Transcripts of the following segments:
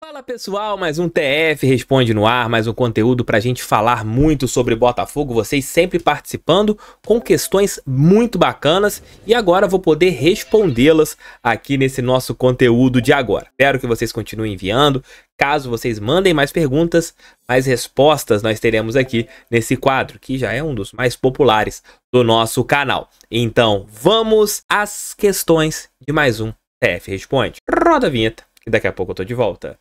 Fala pessoal, mais um TF Responde no ar, mais um conteúdo pra gente falar muito sobre Botafogo, vocês sempre participando com questões muito bacanas e agora vou poder respondê-las aqui nesse nosso conteúdo de agora. Espero que vocês continuem enviando, caso vocês mandem mais perguntas, mais respostas nós teremos aqui nesse quadro, que já é um dos mais populares do nosso canal. Então vamos às questões de mais um TF Responde. Roda a vinheta, que daqui a pouco eu tô de volta.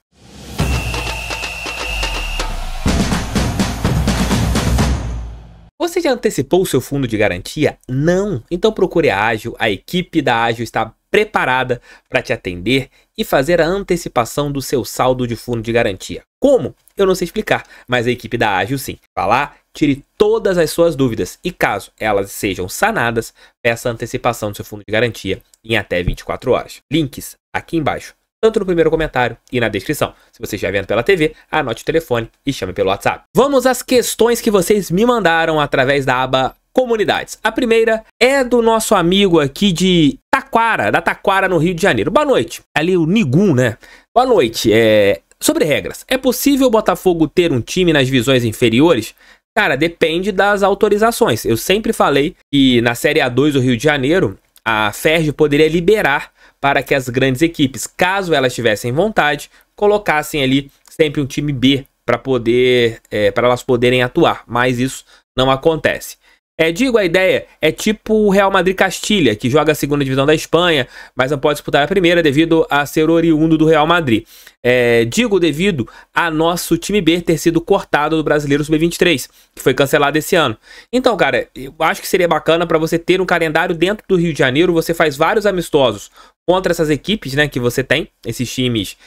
Você já antecipou o seu fundo de garantia? Não? Então procure a Ágil, a equipe da Ágil está preparada para te atender e fazer a antecipação do seu saldo de fundo de garantia. Como? Eu não sei explicar, mas a equipe da Ágil sim. Vá lá, tire todas as suas dúvidas e caso elas sejam sanadas, peça a antecipação do seu fundo de garantia em até 24 horas. Links aqui embaixo, tanto no primeiro comentário e na descrição. Se você estiver vendo pela TV, anote o telefone e chame pelo WhatsApp. Vamos às questões que vocês me mandaram através da aba Comunidades. A primeira é do nosso amigo aqui de Taquara, da Taquara no Rio de Janeiro. Boa noite. Ali o Nigum, né? Boa noite. Sobre regras. É possível o Botafogo ter um time nas divisões inferiores? Cara, depende das autorizações. Eu sempre falei que na Série A2 do Rio de Janeiro, a FERJ poderia liberar para que as grandes equipes, caso elas tivessem vontade, colocassem ali sempre um time B para elas poderem atuar, mas isso não acontece. Digo, a ideia é tipo o Real Madrid Castilha, que joga a segunda divisão da Espanha, mas não pode disputar a primeira devido a ser oriundo do Real Madrid. Digo devido a nosso time B ter sido cortado do Brasileiro Sub-23, que foi cancelado esse ano. Então, cara, eu acho que seria bacana para você ter um calendário dentro do Rio de Janeiro, você faz vários amistosos contra essas equipes, né, que você tem, esses times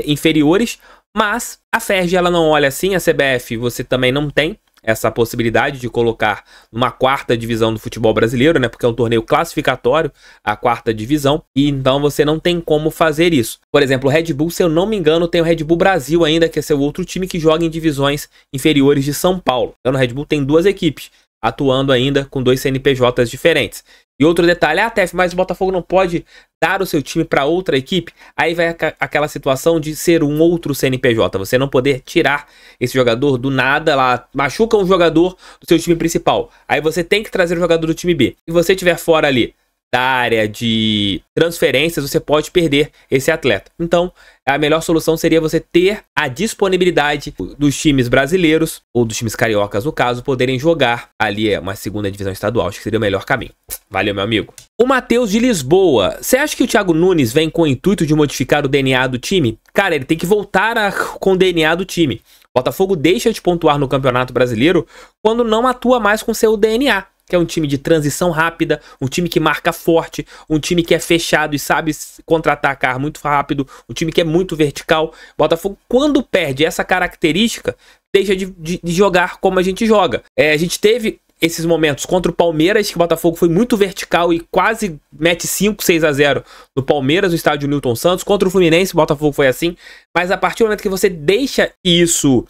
inferiores, mas a FERJ ela não olha assim, a CBF você também não tem essa possibilidade de colocar numa quarta divisão do futebol brasileiro, né? Porque é um torneio classificatório, a quarta divisão, e então você não tem como fazer isso. Por exemplo, o Red Bull, se eu não me engano, tem o Red Bull Brasil ainda, que é seu outro time que joga em divisões inferiores de São Paulo. Então, no Red Bull tem duas equipes, atuando ainda com dois CNPJs diferentes. E outro detalhe, TF, mas o Botafogo não pode dar o seu time para outra equipe? Aí vai aquela situação de ser um outro CNPJ, você não poder tirar esse jogador do nada, lá machuca um jogador do seu time principal. Aí você tem que trazer o jogador do time B. Se você estiver fora ali da área de transferências, você pode perder esse atleta. Então, a melhor solução seria você ter a disponibilidade dos times brasileiros, ou dos times cariocas, no caso, poderem jogar ali uma segunda divisão estadual. Acho que seria o melhor caminho. Valeu, meu amigo. O Matheus de Lisboa. Você acha que o Thiago Nunes vem com o intuito de modificar o DNA do time? Cara, ele tem que voltar com o DNA do time. O Botafogo deixa de pontuar no Campeonato Brasileiro quando não atua mais com seu DNA. Que é um time de transição rápida, um time que marca forte, um time que é fechado e sabe contra-atacar muito rápido, um time que é muito vertical. Botafogo, quando perde essa característica, deixa de jogar como a gente joga. A gente teve esses momentos contra o Palmeiras, que o Botafogo foi muito vertical e quase mete 5-6-0 no Palmeiras, no estádio Newton Santos. Contra o Fluminense, o Botafogo foi assim. Mas a partir do momento que você deixa isso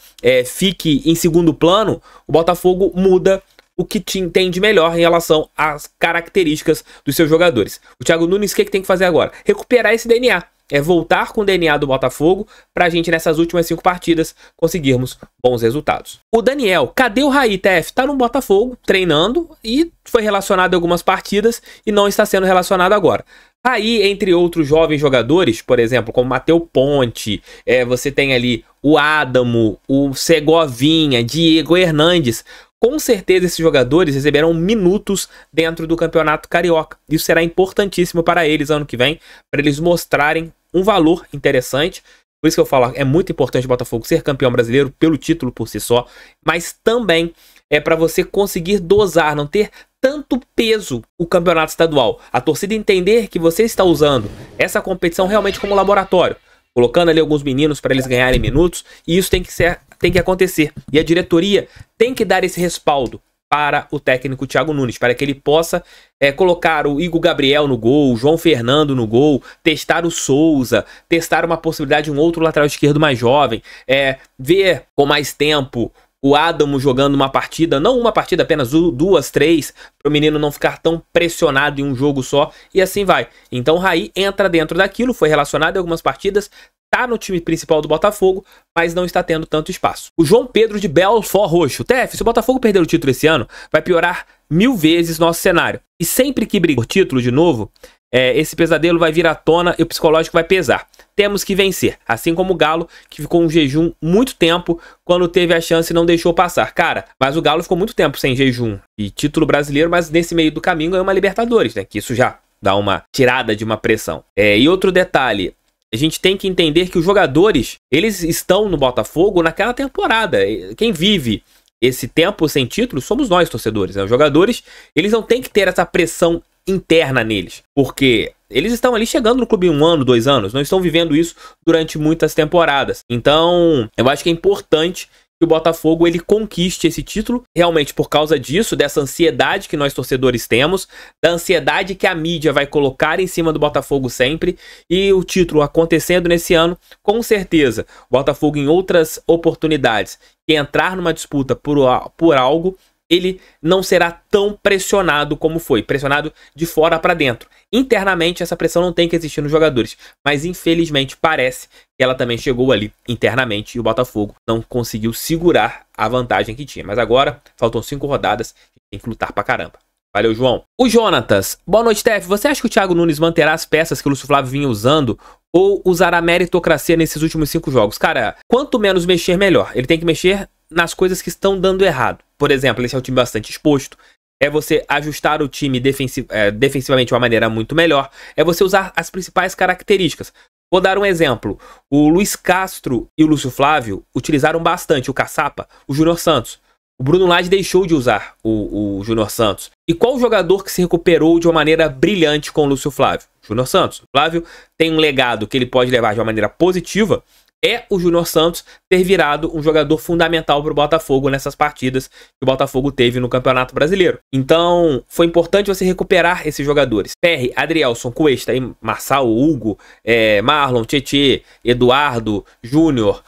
fique em segundo plano, o Botafogo muda o que tem de melhor em relação às características dos seus jogadores. O Thiago Nunes, o que tem que fazer agora? Recuperar esse DNA. Voltar com o DNA do Botafogo pra gente, nessas últimas 5 partidas, conseguirmos bons resultados. O Daniel, cadê o Raí, TF? Tá no Botafogo, treinando, e foi relacionado em algumas partidas e não está sendo relacionado agora. Aí, entre outros jovens jogadores, por exemplo, como Matheus Ponte, você tem ali o Adamo, o Segovinha, Diego Hernandes. Com certeza esses jogadores receberão minutos dentro do Campeonato Carioca. Isso será importantíssimo para eles ano que vem, para eles mostrarem um valor interessante. Por isso que eu falo, é muito importante o Botafogo ser campeão brasileiro pelo título por si só, mas também é para você conseguir dosar, não ter tanto peso o campeonato estadual. A torcida entender que você está usando essa competição realmente como laboratório, colocando ali alguns meninos para eles ganharem minutos, e isso tem que acontecer. E a diretoria tem que dar esse respaldo para o técnico Thiago Nunes, para que ele possa colocar o Igor Gabriel no gol, o João Fernando no gol, testar o Souza, testar uma possibilidade de um outro lateral esquerdo mais jovem, ver com mais tempo o Adamo jogando uma partida, não uma partida, apenas 2, 3, para o menino não ficar tão pressionado em um jogo só, e assim vai. Então o Raí entra dentro daquilo, foi relacionado em algumas partidas, tá no time principal do Botafogo, mas não está tendo tanto espaço. O João Pedro de Belfort Roxo. TF, se o Botafogo perder o título esse ano, vai piorar 1000 vezes nosso cenário. E sempre que brigar por título de novo, esse pesadelo vai vir à tona e o psicológico vai pesar. Temos que vencer. Assim como o Galo, que ficou um jejum muito tempo, quando teve a chance e não deixou passar. Cara, mas o Galo ficou muito tempo sem jejum e título brasileiro, mas nesse meio do caminho ganhou uma Libertadores, né? Que isso já dá uma tirada de uma pressão. E outro detalhe, a gente tem que entender que os jogadores, eles estão no Botafogo naquela temporada. Quem vive esse tempo sem título somos nós, torcedores, né? Os jogadores, eles não têm que ter essa pressão interna neles, porque eles estão ali chegando no clube 1 ano, 2 anos, não estão vivendo isso durante muitas temporadas. Então, eu acho que é importante que o Botafogo ele conquiste esse título, realmente por causa disso, dessa ansiedade que nós torcedores temos, da ansiedade que a mídia vai colocar em cima do Botafogo sempre, e o título acontecendo nesse ano, com certeza, o Botafogo em outras oportunidades, que entrar numa disputa por algo, ele não será tão pressionado como foi, pressionado de fora para dentro. Internamente, essa pressão não tem que existir nos jogadores, mas infelizmente parece que ela também chegou ali internamente e o Botafogo não conseguiu segurar a vantagem que tinha. Mas agora, faltam 5 rodadas e tem que lutar pra caramba. Valeu, João. O Jonatas. Boa noite, Tef. Você acha que o Thiago Nunes manterá as peças que o Lúcio Flávio vinha usando ou usará meritocracia nesses últimos 5 jogos? Cara, quanto menos mexer, melhor. Ele tem que mexer nas coisas que estão dando errado. Por exemplo, esse é um time bastante exposto. É você ajustar o time defensivamente de uma maneira muito melhor. É você usar as principais características. Vou dar um exemplo. O Luiz Castro e o Lúcio Flávio utilizaram bastante o Caçapa, o Júnior Santos. O Bruno Lage deixou de usar o Júnior Santos. E qual jogador que se recuperou de uma maneira brilhante com o Lúcio Flávio? Júnior Santos. O Flávio tem um legado que ele pode levar de uma maneira positiva. É o Júnior Santos ter virado um jogador fundamental para o Botafogo nessas partidas que o Botafogo teve no Campeonato Brasileiro. Então, foi importante você recuperar esses jogadores. Perry, Adrielson, Cuesta, Marçal, Hugo, Marlon, Tietê, Eduardo, Júnior,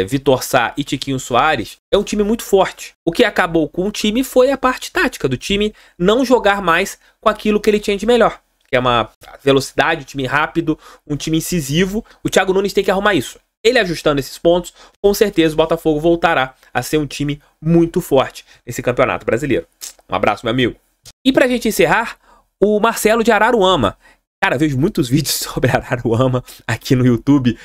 Vitor Sá e Tiquinho Soares. É um time muito forte. O que acabou com o time foi a parte tática do time não jogar mais com aquilo que ele tinha de melhor, que é uma velocidade, um time rápido, um time incisivo. O Thiago Nunes tem que arrumar isso. Ele ajustando esses pontos, com certeza o Botafogo voltará a ser um time muito forte nesse Campeonato Brasileiro. Um abraço, meu amigo. E pra gente encerrar, o Marcelo de Araruama. Cara, vejo muitos vídeos sobre Araruama aqui no YouTube,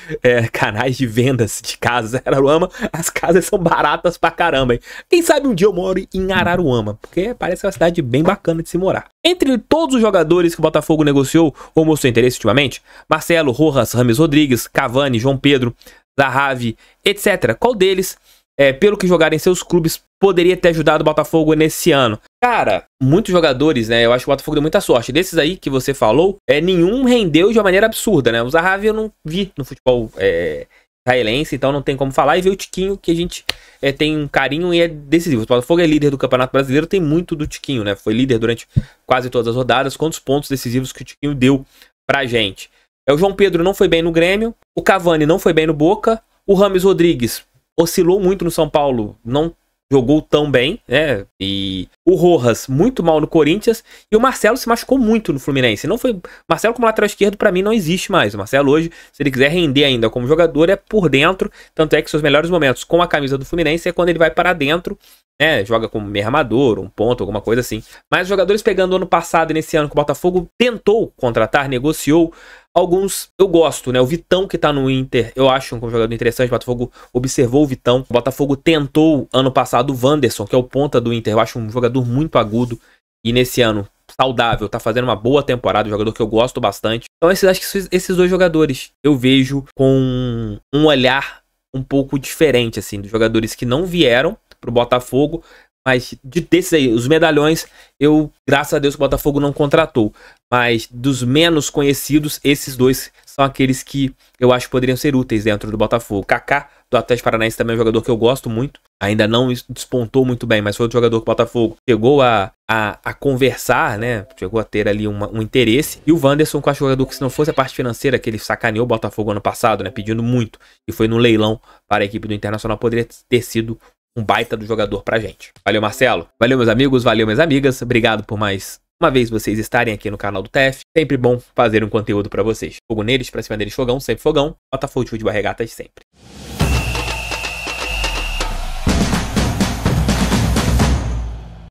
canais de vendas de casas. Araruama, as casas são baratas pra caramba, hein? Quem sabe um dia eu moro em Araruama, porque parece uma cidade bem bacana de se morar. Entre todos os jogadores que o Botafogo negociou ou mostrou interesse ultimamente, Marcelo, Rojas, Rames Rodrigues, Cavani, João Pedro, Zahavi, etc. Qual deles, pelo que jogaram em seus clubes, poderia ter ajudado o Botafogo nesse ano? Cara, muitos jogadores, né? Eu acho que o Botafogo deu muita sorte. Desses aí que você falou, nenhum rendeu de uma maneira absurda, né? O Zahavi eu não vi no futebol israelense, então não tem como falar. E ver o Tiquinho, que a gente tem um carinho e é decisivo. O Botafogo é líder do Campeonato Brasileiro, tem muito do Tiquinho, né? Foi líder durante quase todas as rodadas. Quantos pontos decisivos que o Tiquinho deu pra gente? O João Pedro não foi bem no Grêmio, o Cavani não foi bem no Boca, o Rames Rodrigues oscilou muito no São Paulo, não jogou tão bem, né? E o Rojas muito mal no Corinthians e o Marcelo se machucou muito no Fluminense. Não foi Marcelo como lateral esquerdo, pra mim não existe mais. O Marcelo hoje, se ele quiser render ainda como jogador, é por dentro, tanto é que seus melhores momentos com a camisa do Fluminense é quando ele vai para dentro, né? Joga como meio armador, um ponto, alguma coisa assim. Mas os jogadores pegando ano passado e nesse ano que o Botafogo tentou contratar, negociou, alguns eu gosto, né? O Vitão que tá no Inter, eu acho um jogador interessante. O Botafogo observou o Vitão. O Botafogo tentou ano passado o Wanderson, que é o ponta do Inter. Eu acho um jogador muito agudo. E nesse ano, saudável, tá fazendo uma boa temporada. Um jogador que eu gosto bastante. Então acho que esses dois jogadores eu vejo com um olhar um pouco diferente, assim, dos jogadores que não vieram pro Botafogo. Mas desses aí, os medalhões, graças a Deus, o Botafogo não contratou. Mas dos menos conhecidos, esses dois são aqueles que eu acho que poderiam ser úteis dentro do Botafogo. Kaká, do Atlético Paranaense, também é um jogador que eu gosto muito. Ainda não despontou muito bem, mas foi outro jogador que o Botafogo chegou a conversar, né? Chegou a ter ali um interesse. E o Wanderson, que eu acho um jogador que, se não fosse a parte financeira, que ele sacaneou o Botafogo ano passado, né? Pedindo muito. E foi no leilão para a equipe do Internacional, poderia ter sido um baita do jogador pra gente. Valeu, Marcelo. Valeu, meus amigos. Valeu, minhas amigas. Obrigado por mais uma vez vocês estarem aqui no canal do TF. Sempre bom fazer um conteúdo pra vocês. Fogo neles, pra cima deles, fogão, sempre fogão. Botafogo de Futebol Regatas sempre.